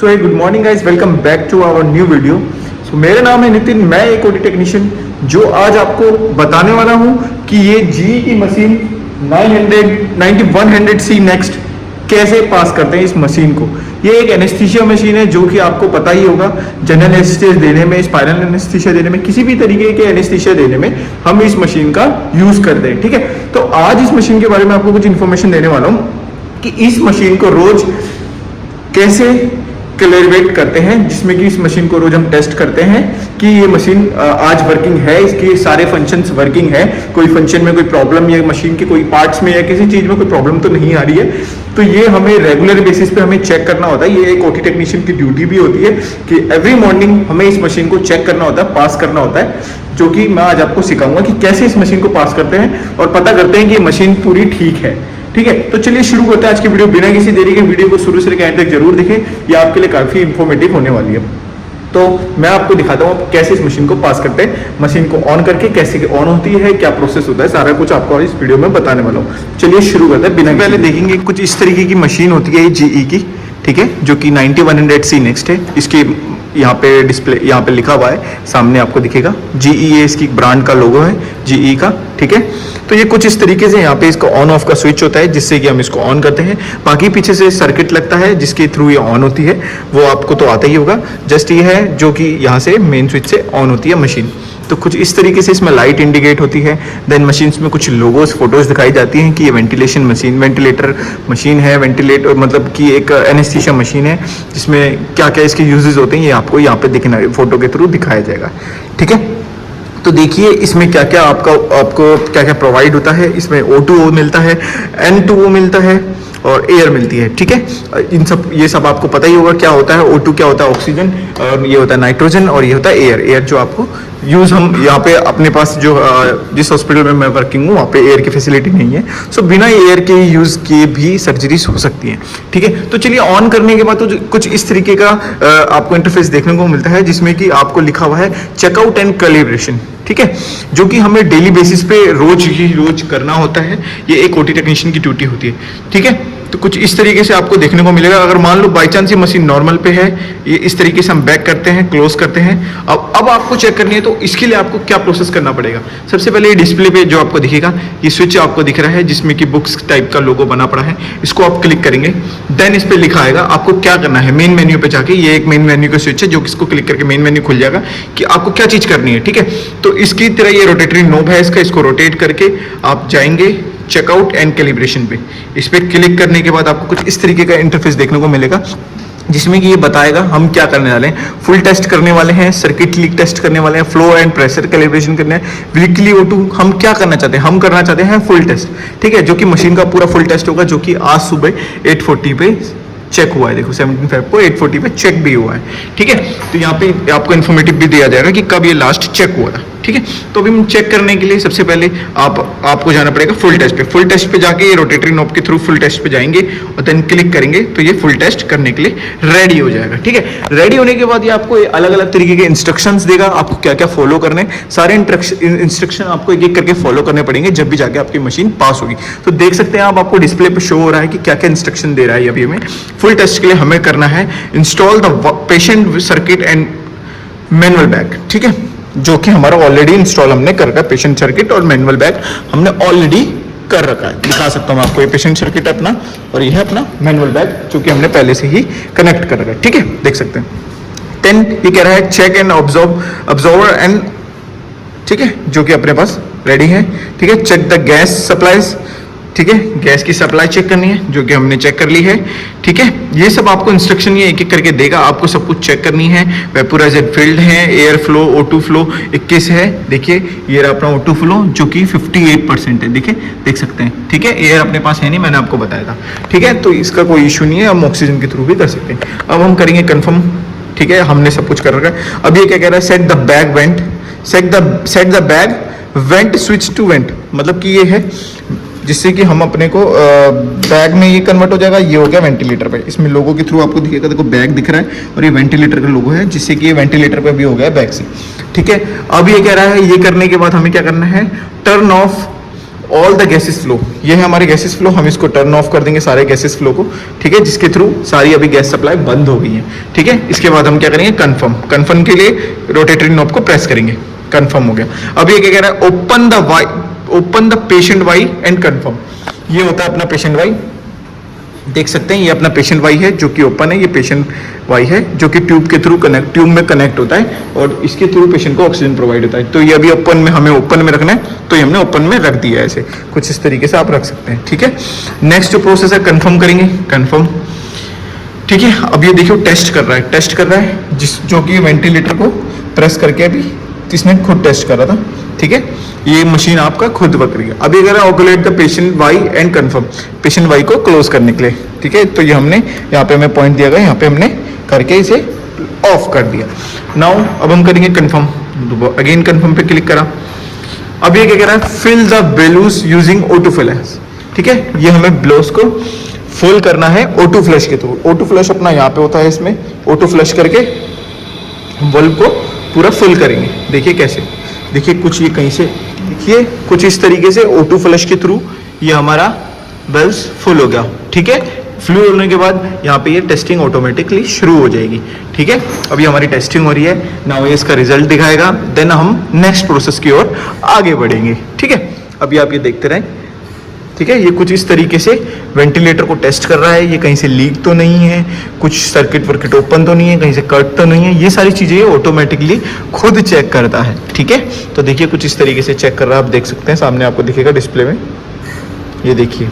So good morning guys, welcome back to our new video. So मेरा नाम है नितिन, मैं एक ओटी टेक्नीशियन जो आज आपको बताने वाला हूं कि ये जी की मशीन 9100C नेक्स्ट कैसे पास करते हैं इस मशीन को। ये एक एनेस्थीसिया मशीन है जो कि आपको पता ही होगा, जनरल एनेस्थीसिया देने में, स्पाइनल एनेस्थीसिया देने में, किसी भी तरीके के एनेस्थीसिया देने में हम इस मशीन का यूज करते हैं। ठीक है, तो आज इस मशीन के बारे में आपको कुछ इन्फॉर्मेशन देने वाला हूँ कि इस मशीन को रोज कैसे कैलिब्रेट करते हैं, जिसमें कि इस मशीन को रोज हम टेस्ट करते हैं कि ये मशीन आज वर्किंग है, इसके सारे फंक्शंस वर्किंग है, कोई फंक्शन में कोई प्रॉब्लम या मशीन के कोई पार्ट्स में या किसी चीज में कोई प्रॉब्लम तो नहीं आ रही है। तो ये हमें रेगुलर बेसिस पे हमें चेक करना होता है। ये एक ओटी टेक्नीशियन की ड्यूटी भी होती है कि एवरी मॉर्निंग हमें इस मशीन को चेक करना होता है, पास करना होता है, जो कि मैं आज आपको सिखाऊंगा कि कैसे इस मशीन को पास करते हैं और पता करते हैं कि ये मशीन पूरी ठीक है। ठीक है, तो चलिए शुरू करते हैं आज की वीडियो बिना किसी देरी के। वीडियो को शुरू से लेकर एंड तक जरूर देखें, ये आपके लिए काफी इंफॉर्मेटिव होने वाली है। तो मैं आपको दिखाता हूँ कैसे इस मशीन को पास करते हैं। मशीन को ऑन करके कैसे ऑन होती है, क्या प्रोसेस होता है, सारा कुछ आपको इस वीडियो में बताने वाला हूँ। चलिए शुरू करते हैं बिना पहले देखेंगे। कुछ इस तरीके की मशीन होती है जीई की, ठीक है, जो कि 9100C नेक्स्ट है। इसके यहाँ पे डिस्प्ले यहाँ पे लिखा हुआ है, सामने आपको दिखेगा जीई, इसकी ब्रांड का लोगो है जीई का। ठीक है, तो ये कुछ इस तरीके से यहाँ पे इसका ऑन ऑफ का स्विच होता है, जिससे कि हम इसको ऑन करते हैं। बाकी पीछे से सर्किट लगता है जिसके थ्रू ये ऑन होती है, वो आपको तो आता ही होगा। जस्ट ये है जो कि यहाँ से मेन स्विच से ऑन होती है मशीन। तो कुछ इस तरीके से इसमें लाइट इंडिकेट होती है। देन मशीन में कुछ लोगोस, फोटोज दिखाई जाती हैं कि ये वेंटिलेशन मशीन, वेंटिलेटर मशीन है। वेंटिलेटर मतलब कि एक एनेस्थीसिया मशीन है, जिसमें क्या क्या इसके यूजेस होते हैं ये आपको यहाँ पे दिखना, फोटो के थ्रू दिखाया जाएगा। ठीक है, तो देखिए इसमें क्या क्या आपको क्या क्या प्रोवाइड होता है। इसमें O2O मिलता है, N2O मिलता है और एयर मिलती है। ठीक है, इन सब ये सब आपको पता ही होगा क्या होता है। O2 क्या होता है, ऑक्सीजन, और ये होता है नाइट्रोजन, और ये होता है एयर। एयर जो आपको यूज हम यहाँ पे अपने पास जो जिस हॉस्पिटल में मैं वर्किंग हूँ वहाँ पे एयर की फैसिलिटी नहीं है। सो बिना एयर के यूज किए भी सर्जरीज हो सकती हैं। ठीक है, तो चलिए ऑन करने के बाद तो कुछ इस तरीके का आपको इंटरफेस देखने को मिलता है, जिसमें कि आपको लिखा हुआ है चेकआउट एंड कैलिब्रेशन। ठीक है, जो कि हमें डेली बेसिस पे रोज करना होता है। ये एक ओटी टेक्नीशियन की ड्यूटी होती है। ठीक है, तो कुछ इस तरीके से आपको देखने को मिलेगा। अगर मान लो बाई चांस ये मशीन नॉर्मल पे है, ये इस तरीके से हम बैक करते हैं, क्लोज करते हैं। अब आपको चेक करनी है, तो इसके लिए आपको क्या प्रोसेस करना पड़ेगा। सबसे पहले ये डिस्प्ले पे जो आपको दिखेगा, ये स्विच आपको दिख रहा है जिसमें कि बुक्स टाइप का लोगो बना पड़ा है। इसको आप क्लिक करेंगे, देन इस पे लिखा आएगा आपको क्या करना है। मेन मेन्यू पे जाके, ये एक मेन मेन्यू का स्विच है जो इसको क्लिक करके मेन मेन्यू खुल जाएगा कि आपको क्या चीज करनी है। ठीक है, तो इसकी तरह ये रोटेटरी नोब है इसका, इसको रोटेट करके आप जाएंगे चेकआउट एंड कैलिब्रेशन पे। इस पे क्लिक करने के बाद आपको कुछ इस तरीके का इंटरफेस देखने को मिलेगा, जिसमें कि ये बताएगा हम क्या करने वाले हैं। फुल टेस्ट करने वाले हैं, सर्किट लीक टेस्ट करने वाले हैं, फ्लो एंड प्रेशर कैलिब्रेशन करने हैं, वीकली O2 हम क्या करना चाहते हैं, हम करना चाहते हैं फुल टेस्ट। ठीक है, जो कि मशीन का पूरा फुल टेस्ट होगा, जो कि आज सुबह 8:40 पे चेक हुआ है। देखो 17 को 8:40 पे चेक भी हुआ है। ठीक है, तो यहाँ पे आपको इन्फॉर्मेटिव भी दिया जाएगा कि कब ये लास्ट चेक हुआ था। ठीक है, तो अभी हम चेक करने के लिए सबसे पहले आपको जाना पड़ेगा फुल टेस्ट पे। फुल टेस्ट पे जाके ये रोटेटरी नॉब के थ्रू फुल टेस्ट पे जाएंगे और देन क्लिक करेंगे तो ये फुल टेस्ट करने के लिए रेडी हो जाएगा। ठीक है, रेडी होने के बाद ये आपको अलग अलग तरीके के इंस्ट्रक्शंस देगा, आपको क्या क्या फॉलो करने। सारे इंस्ट्रक्शन आपको एक एक करके फॉलो करने पड़ेंगे जब भी जाके आपकी मशीन पास होगी। तो देख सकते हैं आपको डिस्प्ले पे शो हो रहा है कि क्या क्या इंस्ट्रक्शन दे रहा है। अभी हमें फुल टेस्ट के लिए हमें करना है install the patient circuit and manual bag. ठीक है, जो कि हमारा ऑलरेडी इंस्टॉल हमने कर रखा है। पेशेंट सर्किट और मैनुअल बैग हमने ऑलरेडी कर रखा है। दिखा सकता हूँ आपको, ये पेशेंट सर्किट अपना और ये है अपना मैनुअल बैग, जो कि हमने पहले से ही कनेक्ट कर रखा है। ठीक है, देख सकते हैं। 10 ये कह रहा है चेक एंड ऑब्जर्वर एंड, ठीक है, जो कि अपने पास रेडी है। ठीक है, चेक द गैस सप्लाईज। ठीक है, गैस की सप्लाई चेक करनी है, जो कि हमने चेक कर ली है। ठीक है, ये सब आपको इंस्ट्रक्शन ये एक एक करके देगा, आपको सब कुछ चेक करनी है। वेपोराइजर फील्ड है, एयर फ्लो O2 फ्लो 21 है। देखिए ये रहा अपना O2 फ्लो जो कि 58% है। देखिए देख सकते हैं। ठीक है, एयर अपने पास है नहीं, मैंने आपको बताया था। ठीक है, तो इसका कोई इशू नहीं है, हम ऑक्सीजन के थ्रू भी कर सकते हैं। अब हम करेंगे कन्फर्म। ठीक है, हमने सब कुछ कर रखा है। अब ये क्या कह रहा है, set the bag vent, set the bag vent switch to vent, मतलब कि ये है जिससे कि हम अपने को बैग में ये कन्वर्ट हो जाएगा। ये हो गया वेंटिलेटर पे, इसमें लोगो के थ्रू आपको दिखेगा, देखो बैग दिख रहा है और ये वेंटिलेटर का लोगो है, जिससे कि ये वेंटिलेटर पे भी हो गया बैग से। ठीक है, अब ये कह रहा है ये करने के बाद हमें क्या करना है, turn off all the gases flow, ये है हमारे गैसेस फ्लो। हम इसको टर्न ऑफ कर देंगे सारे गैसेस फ्लो को, ठीक है, जिसके थ्रू सारी अभी गैस सप्लाई बंद हो गई है, ठीक है। इसके बाद हम क्या करेंगे, कंफर्म। कंफर्म के लिए रोटेटरी नॉब को प्रेस करेंगे, कंफर्म हो गया। अब ये क्या कह रहा है, open the patient Y and confirm. ये होता है अपना पेशेंट वाई, देख सकते हैं ये अपना पेशेंट वाई है जो कि ओपन है, ये पेशेंट वाई है जो कि ट्यूब के थ्रू ट्यूब में कनेक्ट होता है और इसके थ्रू पेशेंट को ऑक्सीजन प्रोवाइड होता है। तो ये अभी ओपन में, हमें ओपन में रखना है, तो ये हमने ओपन में रख दिया है, ऐसे कुछ इस तरीके से आप रख सकते हैं, ठीक है। नेक्स्ट जो प्रोसेस है, कंफर्म करेंगे, कंफर्म, ठीक है। अब ये देखिए टेस्ट कर रहा है जो कि वेंटिलेटर को प्रेस करके अभी इसने खुद टेस्ट करा था, ठीक है। ये मशीन आपका खुद वर्क रही है। अभी अगर ऑकुलेट the patient Y and confirm, patient Y को क्लोज करने के लिए, ठीक है। तो ये हमने यहाँ पे हमें पॉइंट दिया गया, यहाँ पे हमने करके इसे ऑफ कर दिया। नाउ अब हम करेंगे कंफर्म, अगेन कंफर्म पे क्लिक करा। अब ये क्या कह रहा है, fill the values using auto flash, ठीक है। ये हमें ब्लोस को फुल करना है ऑटो फ्लैश के थ्रू। ऑटो फ्लैश अपना यहाँ पे होता है, इसमें ऑटो फ्लैश करके बल्ब को पूरा फुल करेंगे। देखिए कैसे, देखिए कुछ ये कहीं से, देखिए कुछ इस तरीके से ऑटो फ्लश के थ्रू ये हमारा बल्ब फुल हो गया, ठीक है। फुल होने के बाद यहाँ पे ये टेस्टिंग ऑटोमेटिकली शुरू हो जाएगी, ठीक है। अभी हमारी टेस्टिंग हो रही है, नाउ ये इसका रिजल्ट दिखाएगा, देन हम नेक्स्ट प्रोसेस की ओर आगे बढ़ेंगे, ठीक है। अभी आप ये देखते रहें, ठीक है। ये कुछ इस तरीके से वेंटिलेटर को टेस्ट कर रहा है, ये कहीं से लीक तो नहीं है, कुछ सर्किट वर्किट ओपन तो नहीं है, कहीं से कट तो नहीं है, ये सारी चीज़ें ये ऑटोमेटिकली खुद चेक करता है, ठीक है। तो देखिए कुछ इस तरीके से चेक कर रहा है, आप देख सकते हैं, सामने आपको दिखेगा डिस्प्ले में, ये देखिए।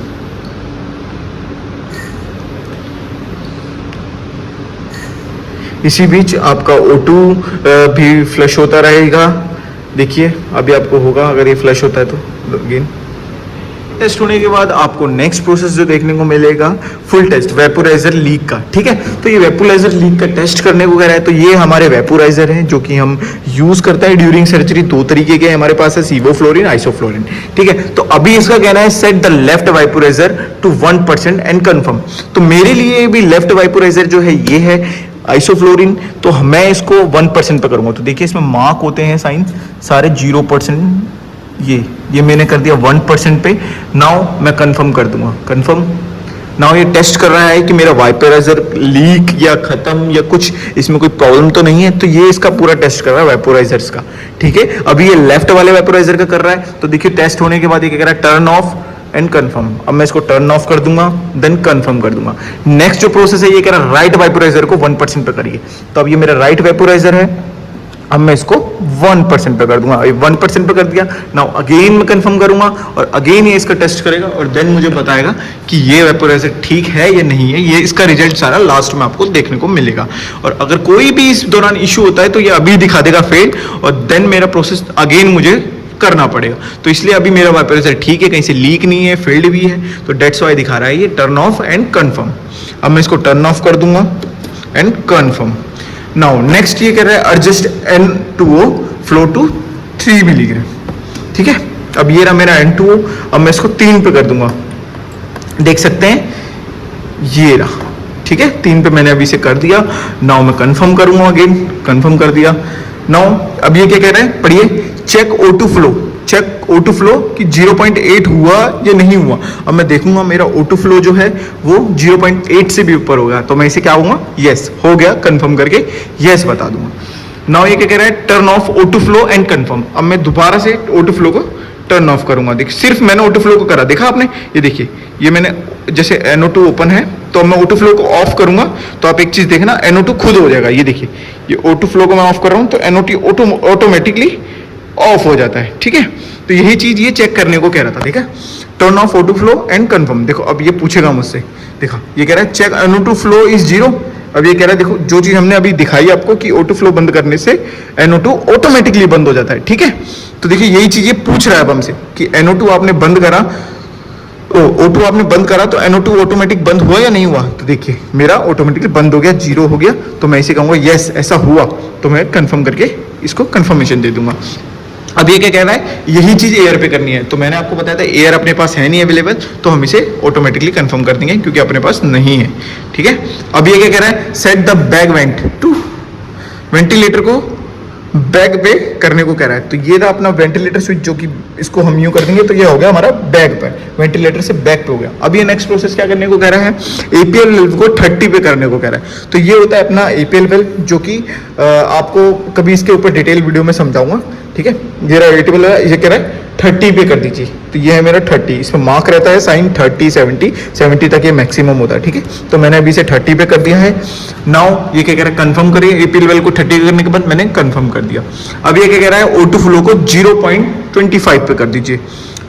इसी बीच आपका O2 भी फ्लश होता रहेगा, देखिए अभी आपको होगा अगर ये फ्लश होता है तो। अगेन टेस्ट होने के बाद आपको नेक्स्ट प्रोसेस जो देखने को मिलेगा, फुल टेस्ट वेपोराइजर लीक का, ठीक है। तो ये वेपोराइजर लीक का टेस्ट करने को कह रहा है, तो ये हमारे वेपोराइजर हैं जो कि हम यूज करते हैं ड्यूरिंग सर्जरी। दो तरीके के हमारे पास है, सीवोफ्लोरिन, आइसोफ्लोरिन, ठीक है। तो अभी इसका कहना है set the left vaporizer to 1% and confirm. तो मेरे लिए भी लेफ्ट वेपोराइजर जो है ये है आइसोफ्लोरिन, तो मैं इसको 1% पे करूंगा। तो देखिए इसमें मार्क होते हैं साइन सारे 0%, ये मैंने कर दिया 1% पे। नाउ मैं कंफर्म कर दूंगा, कंफर्म। नाउ ये टेस्ट कर रहा है कि मेरा वेपोराइजर लीक या खत्म या कुछ इसमें कोई प्रॉब्लम तो नहीं है, तो ये इसका पूरा टेस्ट कर रहा है वेपोराइजर्स का, ठीक है। अभी ये लेफ्ट वाले वेपोराइजर का कर रहा है, तो देखिए टेस्ट होने के बाद ये कह रहा है टर्न ऑफ एंड कंफर्म। अब मैं इसको टर्न ऑफ कर दूंगा, देन कंफर्म कर दूंगा। नेक्स्ट जो प्रोसेस है ये कह रहा है राइट वेपोराइजर को 1% पे करिए। तो अब ये मेरा राइट वेपोराइजर है, अब मैं इसको 1% पे कर दूंगा, 1% पे कर दिया। नाउ अगेन मैं कंफर्म करूंगा और अगेन ये इसका टेस्ट करेगा और देन मुझे बताएगा कि ये वेपोराइजर ठीक है या नहीं है। ये इसका रिजल्ट सारा लास्ट में आपको देखने को मिलेगा। और अगर कोई भी इस दौरान इशू होता है तो ये अभी दिखा देगा फेल, और देन मेरा प्रोसेस अगेन मुझे करना पड़ेगा। तो इसलिए अभी मेरा वेपोराइजर ठीक है, कहीं से लीक नहीं है, फेल्ड भी है, तो डेट्स वाई दिखा रहा है ये टर्न ऑफ एंड कंफर्म। अब मैं इसको टर्न ऑफ कर दूंगा एंड कंफर्म। नाउ नेक्स्ट ये कह रहा है adjust N2O flow to 3 milligram, ठीक है। अब ये रहा मेरा N2O, अब मैं इसको 3 पे कर दूंगा, देख सकते हैं ये रहा, ठीक है। 3 पे मैंने अभी इसे कर दिया। नाउ मैं कंफर्म करूंगा, अगेन कंफर्म कर दिया। नाउ अब ये क्या कह रहे हैं, पढ़िए, check O2 flow, check O2 flow कि 0.8 हुआ या नहीं हुआ। अब मैं देखूंगा मेरा O2 फ्लो जो है वो 0.8 से भी ऊपर होगा, तो मैं इसे क्या होगा, यस हो गया, कंफर्म करके यस बता दूंगा। नाउ ये क्या कह रहा है, turn off O2 flow and confirm. अब मैं दोबारा से O2 फ्लो को टर्न ऑफ करूंगा। देखिए सिर्फ मैंने O2 फ्लो को करा, देखा आपने, ये देखिए ये मैंने जैसे NO2 ओपन है तो मैं O2 फ्लो को ऑफ करूंगा तो आप एक चीज देखना, NO2 खुद हो जाएगा। ये देखिए ये O2 फ्लो को मैं ऑफ कर रहा हूं तो NO2 ऑटोमेटिकली ऑफ हो जाता है, ठीक है। तो यही चीज ये चेक करने को कह रहा था, ठीक है। Turn off O2 flow and confirm. देखो अब ये पूछेगा मुझसे, देखा ये कह रहा है चेक NO2 फ्लो इज 0। अब ये कह रहा है देखो जो चीज हमने अभी दिखाई आपको कि O2 फ्लो बंद करने से NO2 ऑटोमेटिकली बंद हो जाता है, ठीक है। तो देखिए यही चीज ये पूछ रहा है अब हमसे कि NO2 आपने बंद करा, O2 आपने बंद करा तो NO2 ऑटोमेटिक बंद हुआ या नहीं हुआ। तो देखिए मेरा ऑटोमेटिकली बंद हो गया, 0 हो गया, तो मैं इसे कहूंगा यस ऐसा हुआ, तो मैं कंफर्म करके इसको कंफर्मेशन दे दूंगा। अब ये क्या कह रहा है, यही चीज एयर पे करनी है, तो मैंने आपको बताया था एयर अपने पास है नहीं अवेलेबल, तो हम इसे ऑटोमेटिकली कंफर्म कर देंगे क्योंकि अपने पास नहीं है, ठीक है। अब ये क्या कह रहा है, set the bag vent to, ventilator को बैग पे करने को कह रहा है। तो ये था अपना वेंटिलेटर स्विच, जो कि इसको हम यूं कर देंगे तो ये हो गया हमारा बैग पे, वेंटिलेटर से बैग पे हो गया। अब ये नेक्स्ट प्रोसेस क्या करने को कह रहा है, एपीएल वेल्व को 30 पे करने को कह रहा है। तो ये होता है अपना एपीएल वेल्व, जो कि आपको कभी इसके ऊपर डिटेल वीडियो में समझाऊंगा, ठीक है। ये रहा एपीएल वेल्व, ये कह रहा है 30 पे कर दीजिए। तो ये है मेरा 30, इसमें मार्क रहता है साइन 30 70 तक ये मैक्सिमम होता है, ठीक है। तो मैंने अभी इसे 30 पे कर दिया है। नाउ ये क्या कह रहा है, कंफर्म करिए। एपीएल वेल्व को 30 करने के बाद मैंने कंफर्म कर दिया। अब ये क्या कह रहा है, O2 फ्लो को 0.25 पे कर दीजिए।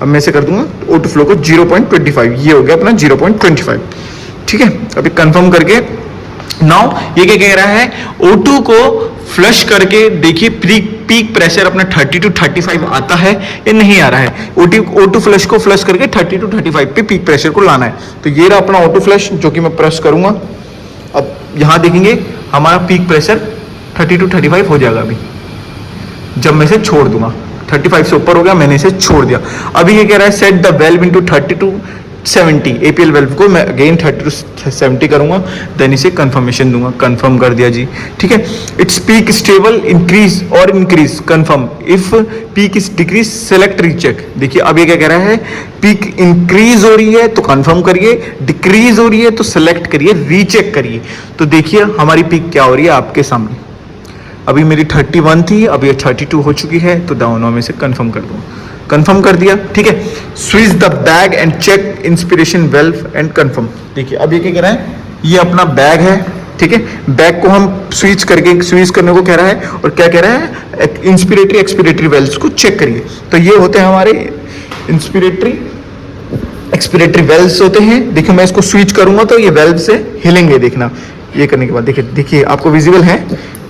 अब मैं इसे कर दूंगा O2 फ्लो को 0.25, ये हो गया अपना 0.25, ठीक है। अभी कंफर्म करके नाउ ये क्या कह रहा है, O2 को फ्लश करके देखिए पीक प्रेशर अपना 30 to 35 आता है या नहीं आ रहा है। O2 फ्लश को फ्लश करके 30 to 35 पे पीक प्रेशर को लाना है। तो ये रहा अपना O2 फ्लश, जो कि मैं प्रेस करूंगा। अब यहां देखेंगे हमारा पीक प्रेशर 30 to 35 हो जाएगा अभी, जब मैं इसे छोड़ दूंगा। 35 से ऊपर हो गया, मैंने इसे छोड़ दिया। अभी ये कह रहा है set the valve into 30 to 70, APL valve को मैं अगेन 30 to 70 करूंगा, देन इसे कंफर्मेशन दूंगा। कंफर्म कर दिया जी, ठीक है। इट्स पीक स्टेबल इंक्रीज और increase, confirm. If peak is decrease select recheck. देखिए अब ये क्या कह रहा है, पीक इंक्रीज हो रही है तो कंफर्म करिए, डिक्रीज हो रही है तो सेलेक्ट करिए, रीचेक करिए। तो देखिए हमारी पीक क्या हो रही है आपके सामने। अभी मेरी 31 थी, अब ये 32 हो चुकी है। तो दोनों में से कंफर्म कर दूंगा, कंफर्म कर दिया, ठीक है। Switch the bag and check inspiration valve and confirm. देखिए अब ये क्या कह रहा है, ये अपना बैग है, ठीक है। बैग को हम स्विच करने को कह रहा है, और क्या कह रहा है, इंस्पिरेटरी एक्सपिरेटरी वेल्व्स को चेक करिए। तो ये होते हैं हमारे इंस्पिरेटरी एक्सपिरेटरी वेल्व्स होते हैं। देखिए मैं इसको स्विच करूंगा तो ये वेल्व से हिलेंगे, देखना। ये करने के बाद देखिए आपको विजिबल है,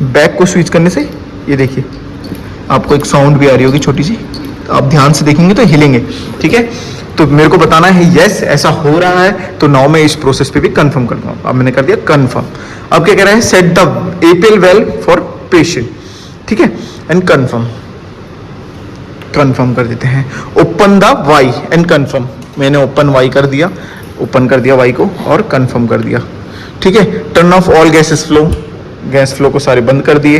बैग को स्विच करने से ये देखिए आपको एक साउंड भी आ रही होगी छोटी सी, तो आप ध्यान से देखेंगे तो हिलेंगे, ठीक है। तो मेरे को बताना है यस ऐसा हो रहा है, तो नाउ मैं इस प्रोसेस पे भी कंफर्म कर दूंगा। अब मैंने कर दिया कंफर्म। अब क्या कह रहा है, set the APL valve for patient, ठीक है, एंड कंफर्म कर देते हैं। Open the Y and confirm. मैंने ओपन वाई कर दिया, ओपन कर दिया वाई को और कंफर्म कर दिया, ठीक है। Turn off all gases flow, gas flow को सारे बंद कर दिए,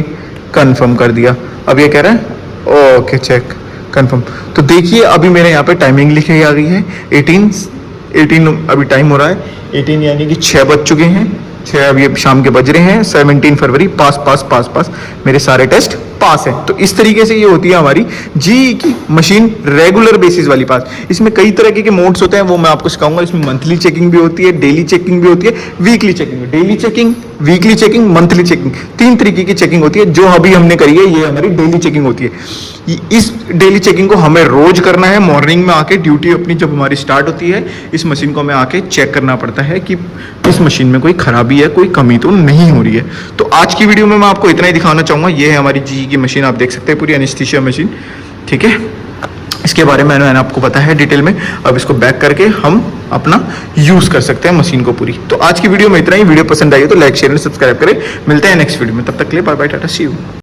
कंफर्म कर दिया। अब ये कह रहा है ओके चेक कंफर्म। तो देखिए अभी मेरे यहाँ पे टाइमिंग लिखी आ गई है 18 अभी टाइम हो रहा है 18, यानी कि 6 बज चुके हैं। 6 अभी शाम के बज रहे हैं। 17 फरवरी पास मेरे सारे टेस्ट पास है। तो इस तरीके से ये होती है हमारी जी की मशीन रेगुलर बेसिस वाली पास। इसमें कई तरह के मोड्स होते हैं, वो मैं आपको सिखाऊंगा। इसमें मंथली चेकिंग भी होती है, डेली चेकिंग भी होती है, weekly checking. Daily checking, weekly checking, monthly checking, 3 तरीके की चेकिंग होती है। जो अभी हमने करी है ये हमारी डेली चेकिंग होती है। इस डेली चेकिंग को हमें रोज करना है। मॉर्निंग में आके ड्यूटी अपनी जब हमारी स्टार्ट होती है, इस मशीन को हमें आके चेक करना पड़ता है कि इस मशीन में कोई खराबी है, कोई कमी तो नहीं हो रही है। तो आज की वीडियो में मैं आपको इतना ही दिखाना चाहूँगा। ये है हमारी जी की मशीन, आप देख सकते हैं पूरी एनेस्थीसिया मशीन, ठीक है। इसके बारे में मैंने आपको पता है डिटेल में। अब इसको बैक करके हम अपना यूज़ कर सकते हैं मशीन को पूरी। तो आज की वीडियो में इतना ही। वीडियो पसंद आई हो तो लाइक शेयर एंड सब्सक्राइब करें। मिलते हैं नेक्स्ट वीडियो में, तब तक के लिए bye bye, tata, see you.